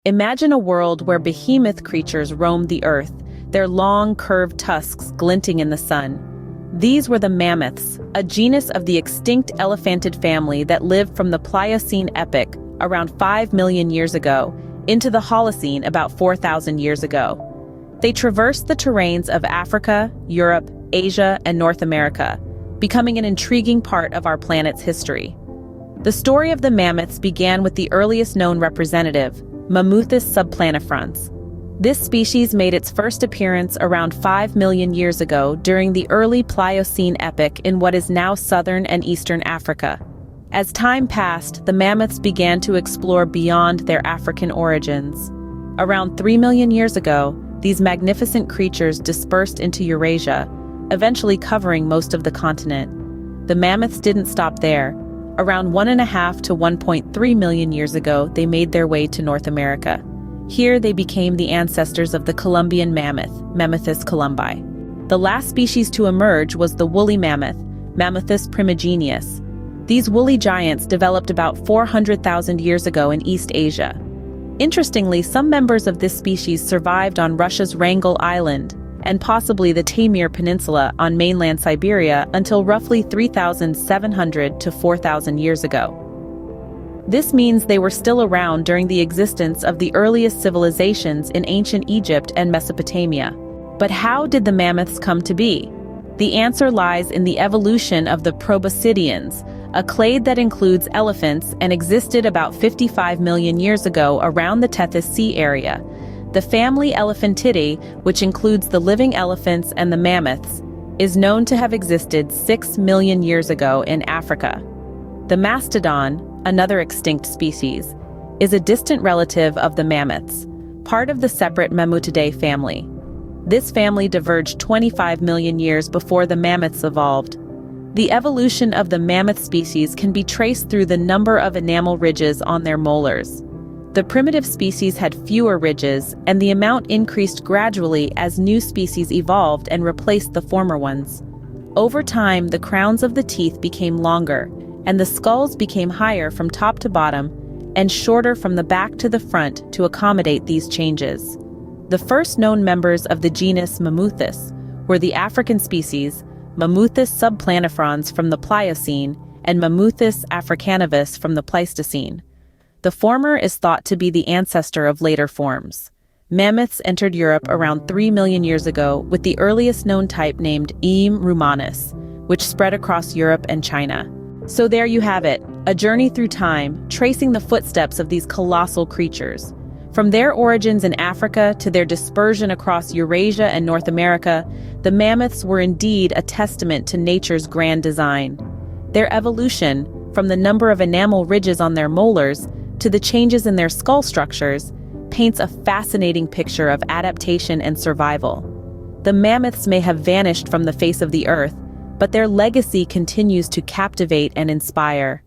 Imagine a world where behemoth creatures roamed the earth, their long, curved tusks glinting in the sun. These were the mammoths, a genus of the extinct elephantid family that lived from the Pliocene epoch, around 5 million years ago, into the Holocene about 4,000 years ago. They traversed the terrains of Africa, Europe, Asia, and North America, becoming an intriguing part of our planet's history. The story of the mammoths began with the earliest known representative, Mammoths subplanifrons. This species made its first appearance around 5 million years ago during the early Pliocene epoch in what is now southern and eastern Africa. As time passed, the mammoths began to explore beyond their African origins. Around 3 million years ago, these magnificent creatures dispersed into Eurasia, eventually covering most of the continent. The mammoths didn't stop there. Around 1.5 to 1.3 million years ago, they made their way to North America. Here, they became the ancestors of the Columbian mammoth, Mammoths columbi. The last species to emerge was the woolly mammoth, Mammoths primigenius. These woolly giants developed about 400,000 years ago in East Asia. Interestingly, some members of this species survived on Russia's Wrangel Island and possibly the Taimyr Peninsula on mainland Siberia until roughly 3,700 to 4,000 years ago. This means they were still around during the existence of the earliest civilizations in ancient Egypt and Mesopotamia. But how did the mammoths come to be? The answer lies in the evolution of the proboscideans, a clade that includes elephants and existed about 55 million years ago around the Tethys Sea area. The family Elephantidae, which includes the living elephants and the mammoths, is known to have existed 6 million years ago in Africa. The mastodon, another extinct species, is a distant relative of the mammoths, part of the separate Mammothidea family. This family diverged 25 million years before the mammoths evolved. The evolution of the mammoth species can be traced through the number of enamel ridges on their molars. The primitive species had fewer ridges, and the amount increased gradually as new species evolved and replaced the former ones. Over time, the crowns of the teeth became longer, and the skulls became higher from top to bottom and shorter from the back to the front to accommodate these changes. The first known members of the genus Mammoths were the African species Mammoths subplanifrons from the Pliocene and Mammoths africanivus from the Pleistocene. The former is thought to be the ancestor of later forms. Mammoths entered Europe around 3 million years ago with the earliest known type named M. rumanus, which spread across Europe and China. So there you have it, a journey through time, tracing the footsteps of these colossal creatures. From their origins in Africa to their dispersion across Eurasia and North America, the mammoths were indeed a testament to nature's grand design. Their evolution, from the number of enamel ridges on their molars to the changes in their skull structures, paints a fascinating picture of adaptation and survival. The mammoths may have vanished from the face of the earth, but their legacy continues to captivate and inspire.